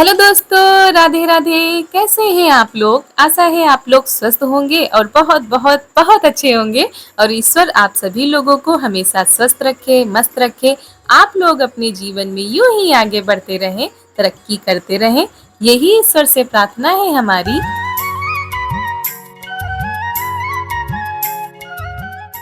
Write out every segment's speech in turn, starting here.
Hello दोस्तों, राधे राधे। कैसे हैं आप लोग? आशा है आप लोग स्वस्थ होंगे और बहुत बहुत बहुत अच्छे होंगे। और ईश्वर आप सभी लोगों को हमेशा स्वस्थ रखे, मस्त रखे। आप लोग अपने जीवन में यूं ही आगे बढ़ते रहें, तरक्की करते रहें, यही ईश्वर से प्रार्थना है हमारी।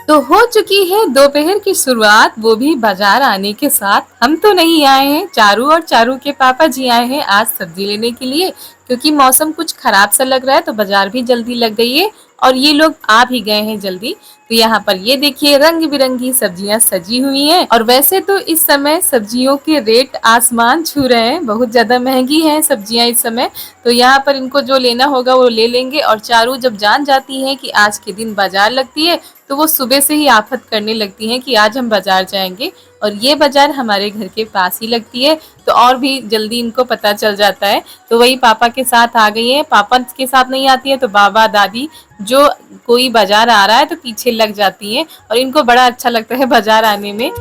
तो हो चुकी है दोपहर की शुरुआत, वो भी बाजार आने के साथ। हम तो नहीं आए हैं, चारू और चारू के पापा जी आए हैं आज सब्जी लेने के लिए। क्योंकि मौसम कुछ खराब सा लग रहा है तो बाजार भी जल्दी लग गई है और ये लोग आ भी गए हैं जल्दी। तो यहाँ पर ये देखिए रंग बिरंगी सब्जियां सजी हुई हैं। और वैसे तो इस समय सब्जियों के रेट आसमान छू रहे हैं, बहुत ज्यादा महंगी हैं सब्जियां इस समय। तो यहाँ पर इनको जो लेना होगा वो ले लेंगे। और चारू जब जान जाती है कि आज के दिन बाजार लगती है तो वो सुबह से ही आफत करने लगती हैं कि आज हम बाजार जाएंगे। और ये बाजार हमारे घर के पास ही लगती है तो और भी जल्दी इनको पता चल जाता है। तो वही पापा के साथ आ गई है। पापा के साथ नहीं आती है तो बाबा दादी जो कोई बाजार आ रहा है तो पीछे लग जाती हैं। और इनको बड़ा अच्छा लगता है बाजार आने में।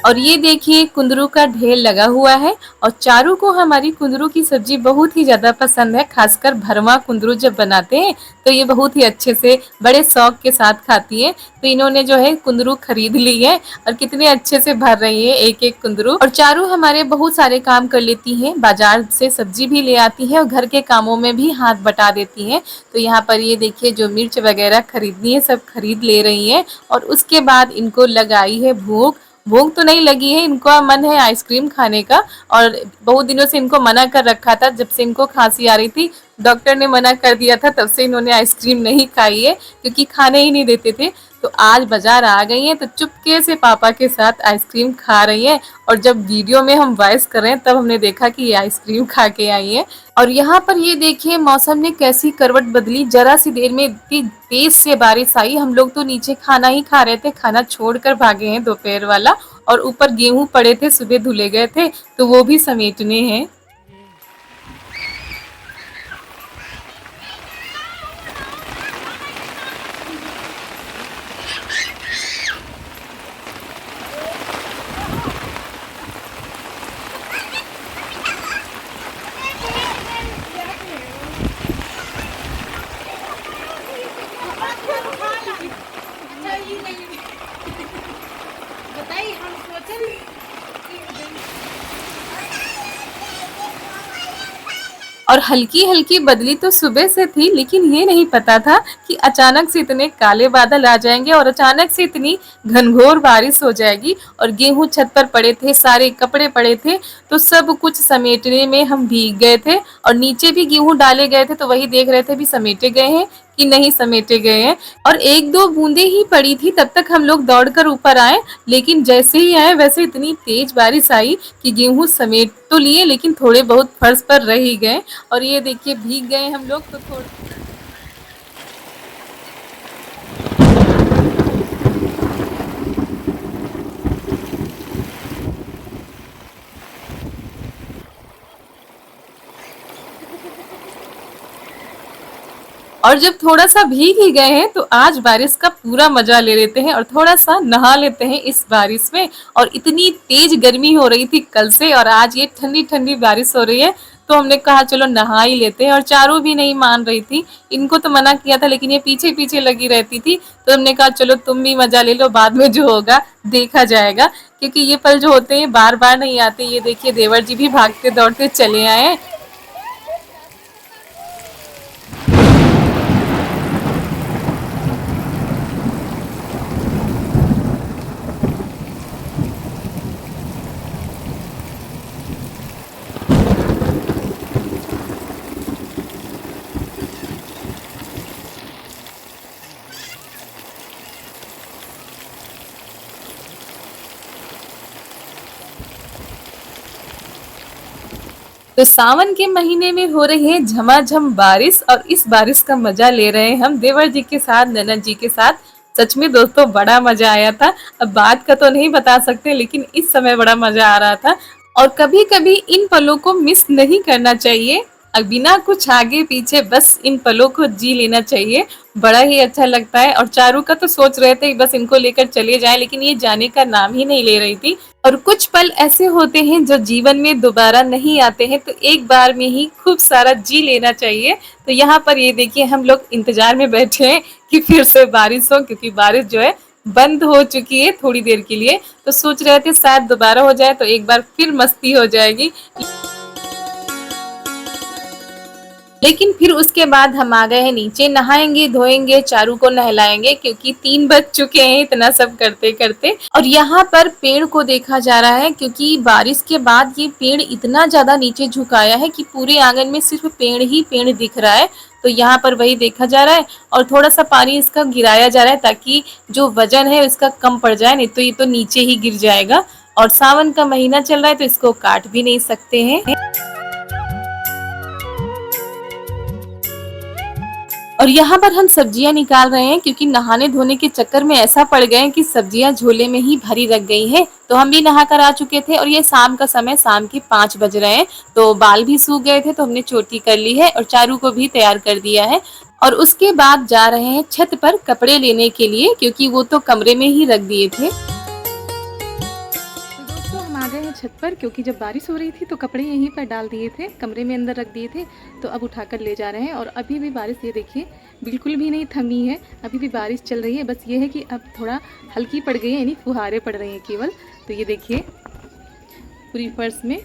और ये देखिए कुंदरू का ढेर लगा हुआ है। और चारू को हमारी कुंदरू की सब्जी बहुत ही ज्यादा पसंद है, खासकर भरवा कुंदरू जब बनाते हैं तो ये बहुत ही अच्छे से बड़े शौक के साथ खाती है। तो इन्होंने जो है कुंदरू खरीद ली है और कितने अच्छे से भर रही है एक एक कुंदरू। और चारू हमारे बहुत सारे काम कर लेती है, बाजार से सब्जी भी ले आती है और घर के कामों में भी हाथ बटा देती है। तो यहाँ पर ये देखिए जो मिर्च वगैरह खरीदनी है सब खरीद ले रही है। और उसके बाद इनको लगाई है भूख। भूख तो नहीं लगी है, इनको मन है आइसक्रीम खाने का। और बहुत दिनों से इनको मना कर रखा था, जब से इनको खांसी आ रही थी डॉक्टर ने मना कर दिया था, तब से इन्होंने आइसक्रीम नहीं खाई है क्योंकि खाने ही नहीं देते थे। तो आज बाजार आ गई हैं तो चुपके से पापा के साथ आइसक्रीम खा रही हैं। और जब वीडियो में हम वॉइस कर रहे हैं तब हमने देखा कि ये आइसक्रीम खा के आई हैं। और यहाँ पर ये देखिए मौसम ने कैसी करवट बदली, जरा सी देर में इतनी तेज से बारिश आई। हम लोग तो नीचे खाना ही खा रहे थे, खाना छोड़कर भागे हैं दोपहर वाला। और ऊपर गेहूं पड़े थे, सुबह धुले गए थे तो वो भी समेटने हैं। बताइए हम सोचल और हल्की हल्की बदली तो सुबह से थी, लेकिन ये नहीं पता था कि अचानक से इतने काले बादल आ जाएंगे और अचानक से इतनी घनघोर बारिश हो जाएगी। और गेहूं छत पर पड़े थे, सारे कपड़े पड़े थे, तो सब कुछ समेटने में हम भीग गए थे। और नीचे भी गेहूं डाले गए थे तो वही देख रहे थे भी समेटे गए हैं कि नहीं समेटे गए हैं। और एक दो बूंदे ही पड़ी थी, तब तक हम लोग दौड़कर ऊपर आए। लेकिन जैसे ही आए वैसे इतनी तेज बारिश आई कि गेहूं समेट तो लिए लेकिन थोड़े बहुत फर्श पर रह ही गए। और ये देखिए भीग गए हम लोग तो थोड़ा। और जब थोड़ा सा भीग ही गए हैं तो आज बारिश का पूरा मजा ले लेते हैं और थोड़ा सा नहा लेते हैं इस बारिश में। और इतनी तेज गर्मी हो रही थी कल से और आज ये ठंडी ठंडी बारिश हो रही है तो हमने कहा चलो नहा ही लेते हैं। और चारू भी नहीं मान रही थी, इनको तो मना किया था लेकिन ये पीछे पीछे लगी रहती थी। तो हमने कहा चलो तुम भी मजा ले लो, बाद में जो होगा देखा जाएगा। क्योंकि ये पल जो होते हैं बार बार नहीं आते। ये देखिए देवर जी भी भागते दौड़ते चले आए। तो सावन के महीने में हो रही है झमाझम बारिश और इस बारिश का मजा ले रहे हैं हम देवर जी के साथ, ननद जी के साथ। सच में दोस्तों बड़ा मजा आया था। अब बात का तो नहीं बता सकते लेकिन इस समय बड़ा मजा आ रहा था। और कभी कभी इन पलों को मिस नहीं करना चाहिए, बिना कुछ आगे पीछे बस इन पलों को जी लेना चाहिए। बड़ा ही अच्छा लगता है। और चारू का तो सोच रहे थे बस इनको लेकर चले जाएं, लेकिन ये जाने का नाम ही नहीं ले रही थी। और कुछ पल ऐसे होते हैं जो जीवन में दोबारा नहीं आते हैं, तो एक बार में ही खूब सारा जी लेना चाहिए। तो यहाँ पर ये देखिए हम लोग इंतजार में बैठे हैं कि फिर से बारिश हो, क्योंकि बारिश जो है बंद हो चुकी है थोड़ी देर के लिए। तो सोच रहे थे शायद दोबारा हो जाए तो एक बार फिर मस्ती हो जाएगी। लेकिन फिर उसके बाद हम आ गए हैं नीचे, नहाएंगे धोएंगे, चारू को नहलाएंगे, क्योंकि 3 बज चुके हैं इतना सब करते करते। और यहाँ पर पेड़ को देखा जा रहा है, क्योंकि बारिश के बाद ये पेड़ इतना ज्यादा नीचे झुकाया है कि पूरे आंगन में सिर्फ पेड़ ही पेड़ दिख रहा है। तो यहाँ पर वही देखा जा रहा है और थोड़ा सा पानी इसका गिराया जा रहा है, ताकि जो वजन है इसका कम पड़ जाए, नहीं तो ये तो नीचे ही गिर जाएगा। और सावन का महीना चल रहा है तो इसको काट भी नहीं सकते हैं। और यहाँ पर हम सब्जियां निकाल रहे हैं, क्योंकि नहाने धोने के चक्कर में ऐसा पड़ गए हैं कि सब्जियां झोले में ही भरी रख गई हैं। तो हम भी नहा कर आ चुके थे और ये शाम का समय, शाम के 5 बज रहे हैं। तो बाल भी सूख गए थे तो हमने चोटी कर ली है और चारू को भी तैयार कर दिया है। और उसके बाद जा रहे हैं छत पर कपड़े लेने के लिए, क्योंकि वो तो कमरे में ही रख दिए थे। तो दोस्तों हम आ गए हैं छत पर, क्योंकि जब बारिश हो रही थी तो कपड़े यहीं पर डाल दिए थे, कमरे में अंदर रख दिए थे। तो अब उठाकर ले जा रहे हैं। और अभी भी बारिश, ये देखिए, बिल्कुल भी नहीं थमी है, अभी भी बारिश चल रही है। बस ये है कि अब थोड़ा हल्की पड़ गई है, यानी फुहारे पड़ रही हैं केवल। तो ये देखिए पूरी फर्श में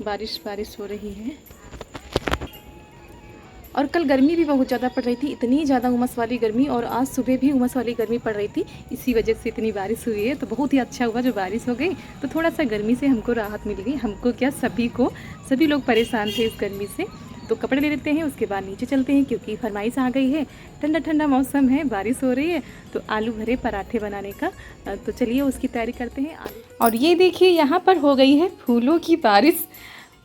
बारिश बारिश हो रही है। और कल गर्मी भी बहुत ज़्यादा पड़ रही थी, इतनी ज़्यादा उमस वाली गर्मी, और आज सुबह भी उमस वाली गर्मी पड़ रही थी। इसी वजह से इतनी बारिश हुई है। तो बहुत ही अच्छा हुआ जो बारिश हो गई, तो थोड़ा सा गर्मी से हमको राहत मिल गई। हमको क्या, सभी को, सभी लोग परेशान थे इस गर्मी से। तो कपड़े ले लेते हैं, उसके बाद नीचे चलते हैं, क्योंकि फरमाइश आ गई है। ठंडा ठंडा मौसम है, बारिश हो रही है, तो आलू भरे पराठे बनाने का। तो चलिए उसकी तैयारी करते हैं। और ये देखिए यहाँ पर हो गई है फूलों की बारिश।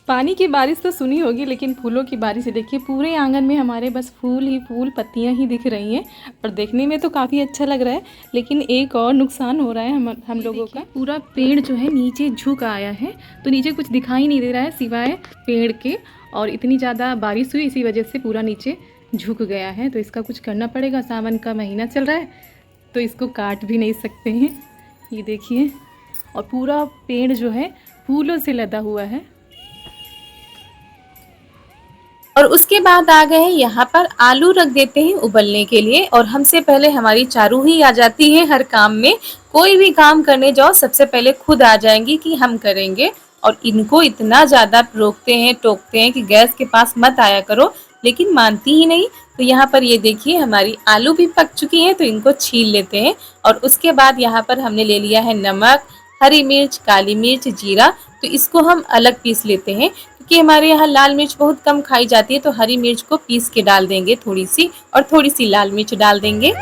पानी की बारिश तो सुनी होगी, लेकिन फूलों की बारिश देखिए, पूरे आंगन में हमारे बस फूल ही फूल, पत्तियां ही दिख रही हैं। और देखने में तो काफ़ी अच्छा लग रहा है, लेकिन एक और नुकसान हो रहा है हम लोगों का। पूरा पेड़ जो है नीचे झुक आया है, तो नीचे कुछ दिखाई नहीं दे रहा है सिवाय पेड़ के। और इतनी ज़्यादा बारिश हुई, इसी वजह से पूरा नीचे झुक गया है। तो इसका कुछ करना पड़ेगा, सावन का महीना चल रहा है तो इसको काट भी नहीं सकते हैं। ये देखिए, और पूरा पेड़ जो है फूलों से लदा हुआ है। और उसके बाद आ गए हैं यहाँ पर आलू रख देते हैं उबलने के लिए। और हमसे पहले हमारी चारू ही आ जाती है हर काम में। कोई भी काम करने जाओ सबसे पहले खुद आ जाएंगी कि हम करेंगे। और इनको इतना ज़्यादा रोकते हैं, टोकते हैं कि गैस के पास मत आया करो, लेकिन मानती ही नहीं। तो यहाँ पर ये देखिए हमारी आलू भी पक चुकी हैं, तो इनको छील लेते हैं। और उसके बाद यहाँ पर हमने ले लिया है नमक, हरी मिर्च, काली मिर्च, जीरा। तो इसको हम अलग पीस लेते हैं, क्योंकि हमारे यहाँ लाल मिर्च बहुत कम खाई जाती है। तो हरी मिर्च को पीस के डाल देंगे थोड़ी सी, और थोड़ी सी लाल मिर्च डाल देंगे।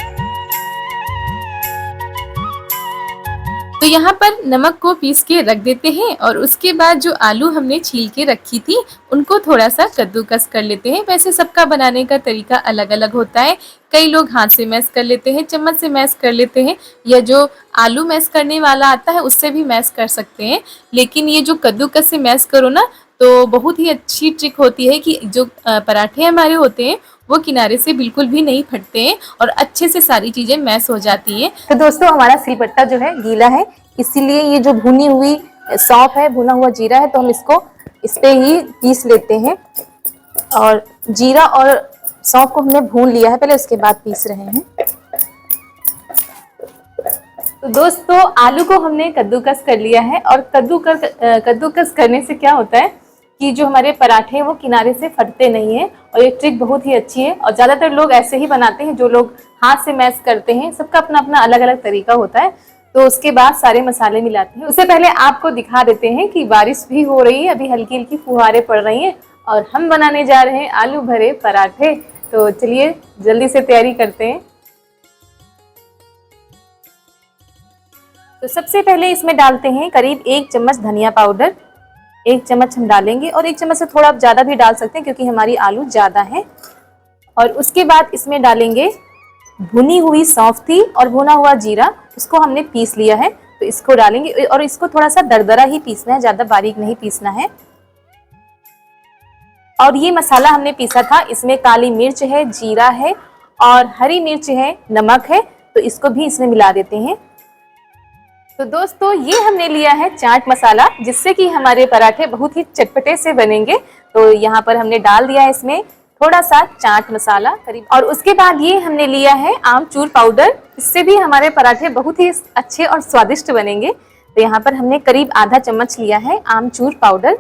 तो यहाँ पर नमक को पीस के रख देते हैं। और उसके बाद जो आलू हमने छील के रखी थी उनको थोड़ा सा कद्दूकस कर लेते हैं। वैसे सबका बनाने का तरीका अलग अलग होता है। कई लोग हाथ से मैश कर लेते हैं, चम्मच से मैश कर लेते हैं, या जो आलू मैश करने वाला आता है उससे भी मैश कर सकते हैं। लेकिन ये जो कद्दूकस से मैश करो ना, तो बहुत ही अच्छी ट्रिक होती है कि जो पराठे हमारे होते हैं वो किनारे से बिल्कुल भी नहीं फटते हैं और अच्छे से सारी चीजें मैश हो जाती हैं। तो दोस्तों हमारा सिलबट्टा जो है गीला है, इसीलिए ये जो भुनी हुई सौंफ है, भुना हुआ जीरा है, तो हम इसको इस पे ही पीस लेते हैं। और जीरा और सौंफ को हमने भून लिया है पहले, उसके बाद पीस रहे हैं। तो दोस्तों आलू को हमने कद्दूकस कर लिया है। और कद्दूकस करने से क्या होता है कि जो हमारे पराठे हैं वो किनारे से फटते नहीं हैं। और ये ट्रिक बहुत ही अच्छी है, और ज़्यादातर लोग ऐसे ही बनाते हैं, जो लोग हाथ से मैश करते हैं। सबका अपना अपना अलग अलग तरीका होता है। तो उसके बाद सारे मसाले मिलाते हैं। उससे पहले आपको दिखा देते हैं कि बारिश भी हो रही है, अभी हल्की हल्की फुहारें पड़ रही हैं, और हम बनाने जा रहे हैं आलू भरे पराठे। तो चलिए जल्दी से तैयारी करते हैं। तो सबसे पहले इसमें डालते हैं करीब 1 चम्मच धनिया पाउडर। 1 चम्मच हम डालेंगे, और 1 चम्मच से थोड़ा ज़्यादा भी डाल सकते हैं, क्योंकि हमारी आलू ज़्यादा है। और उसके बाद इसमें डालेंगे भुनी हुई सौंफ थी और भुना हुआ जीरा, उसको हमने पीस लिया है, तो इसको डालेंगे। और इसको थोड़ा सा दरदरा ही पीसना है, ज़्यादा बारीक नहीं पीसना है। और ये मसाला हमने पीसा था, इसमें काली मिर्च है, जीरा है और हरी मिर्च है, नमक है, तो इसको भी इसमें मिला देते हैं। तो दोस्तों ये हमने लिया है चाट मसाला, जिससे कि हमारे पराठे बहुत ही चटपटे से बनेंगे। तो यहाँ पर हमने डाल दिया है इसमें थोड़ा सा चाट मसाला करीब, और उसके बाद ये हमने लिया है आमचूर पाउडर। इससे भी हमारे पराठे बहुत ही अच्छे और स्वादिष्ट बनेंगे। तो यहाँ पर हमने करीब आधा चम्मच लिया है आमचूर पाउडर।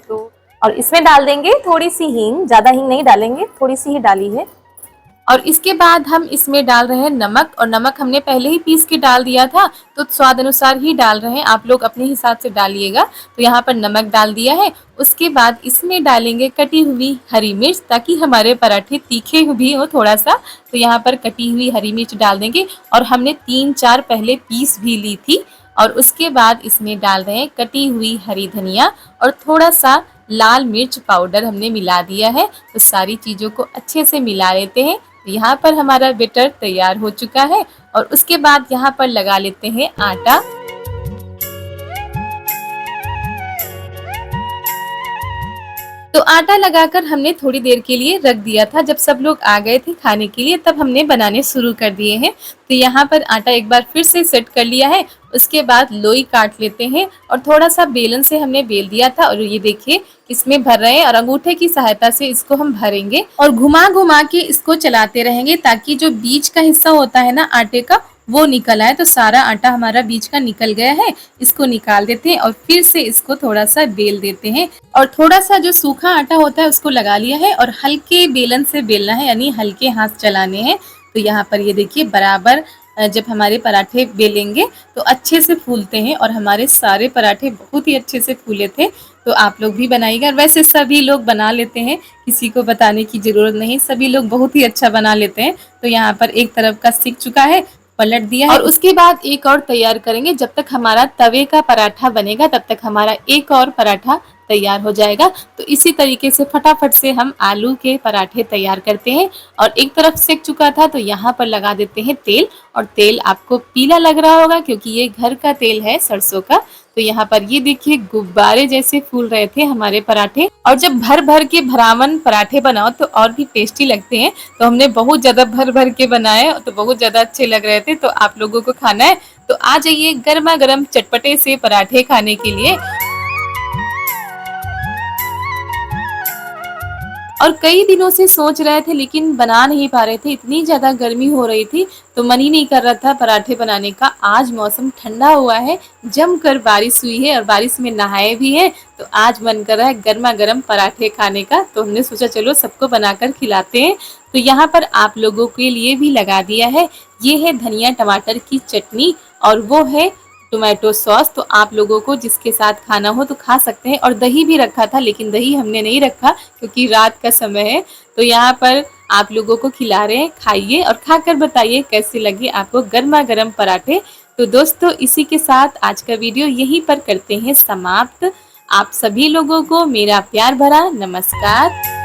तो और इसमें डाल देंगे थोड़ी सी हींग, ज्यादा हींग नहीं डालेंगे, थोड़ी सी ही डाली है। और इसके बाद हम इसमें डाल रहे हैं नमक, और नमक हमने पहले ही पीस के डाल दिया था, तो स्वाद अनुसार ही डाल रहे हैं, आप लोग अपने हिसाब से डालिएगा। तो यहाँ पर नमक डाल दिया है। उसके बाद इसमें डालेंगे कटी हुई हरी मिर्च, ताकि हमारे पराठे तीखे भी हो थोड़ा सा। तो यहाँ पर कटी हुई हरी मिर्च डाल देंगे, और हमने 3-4 पहले पीस भी ली थी। और उसके बाद इसमें डाल रहे हैं कटी हुई हरी धनिया, और थोड़ा सा लाल मिर्च पाउडर हमने मिला दिया है। तो सारी चीज़ों को अच्छे से मिला लेते हैं। यहाँ पर हमारा बैटर तैयार हो चुका है, और उसके बाद यहाँ पर लगा लेते हैं आटा। तो आटा लगाकर हमने थोड़ी देर के लिए रख दिया था। जब सब लोग आ गए थे खाने के लिए, तब हमने बनाने शुरू कर दिए हैं। तो यहाँ पर आटा एक बार फिर से सेट कर लिया है। उसके बाद लोई काट लेते हैं, और थोड़ा सा बेलन से हमने बेल दिया था, और ये देखिए इसमें भर रहे हैं, और अंगूठे की सहायता से इसको हम भरेंगे और घुमा घुमा के इसको चलाते रहेंगे, ताकि जो बीच का हिस्सा होता है ना आटे का, वो निकल आए। तो सारा आटा हमारा बीच का निकल गया है। इसको निकाल देते हैं, और फिर से इसको थोड़ा सा बेल देते हैं, और थोड़ा सा जो सूखा आटा होता है उसको लगा लिया है, और हल्के बेलन से बेलना है, यानी हल्के हाथ चलाने हैं। तो यहाँ पर ये देखिए बराबर जब हमारे पराठे बेलेंगे तो अच्छे से फूलते हैं, और हमारे सारे पराठे बहुत ही अच्छे से फूले थे। तो आप लोग भी बनाइएगा। वैसे सभी लोग बना लेते हैं, किसी को बताने की ज़रूरत नहीं, सभी लोग बहुत ही अच्छा बना लेते हैं। तो यहाँ पर एक तरफ का सिक चुका है, पलट दिया है, और उसके बाद एक और तैयार करेंगे। जब तक हमारा तवे का पराठा बनेगा, तब तक हमारा एक और पराठा तैयार हो जाएगा। तो इसी तरीके से फटाफट से हम आलू के पराठे तैयार करते हैं। और एक तरफ सेक चुका था, तो यहाँ पर लगा देते हैं तेल, और तेल आपको पीला लग रहा होगा क्योंकि ये घर का तेल है, सरसों का। तो यहाँ पर ये देखिए गुब्बारे जैसे फूल रहे थे हमारे पराठे, और जब भर भर के भरावन पराठे बनाओ तो और भी टेस्टी लगते हैं। तो हमने बहुत ज्यादा भर भर के बनाए, तो बहुत ज्यादा अच्छे लग रहे थे। तो आप लोगों को खाना है तो आ जाइए गर्मा गर्म चटपटे से पराठे खाने के लिए। और कई दिनों से सोच रहे थे, लेकिन बना नहीं पा रहे थे, इतनी ज़्यादा गर्मी हो रही थी, तो मन ही नहीं कर रहा था पराठे बनाने का। आज मौसम ठंडा हुआ है, जमकर बारिश हुई है, और बारिश में नहाए भी हैं, तो आज मन कर रहा है गर्मा गर्म पराठे खाने का। तो हमने सोचा चलो सबको बनाकर खिलाते हैं। तो यहाँ पर आप लोगों के लिए भी लगा दिया है, ये है धनिया टमाटर की चटनी, और वो है टोमेटो सॉस। तो आप लोगों को जिसके साथ खाना हो तो खा सकते हैं। और दही भी रखा था, लेकिन दही हमने नहीं रखा क्योंकि रात का समय है। तो यहाँ पर आप लोगों को खिला रहे हैं, खाइए और खाकर बताइए कैसे लगे आपको गर्मा गर्म पराठे। तो दोस्तों इसी के साथ आज का वीडियो यहीं पर करते हैं समाप्त। आप सभी लोगों को मेरा प्यार भरा नमस्कार।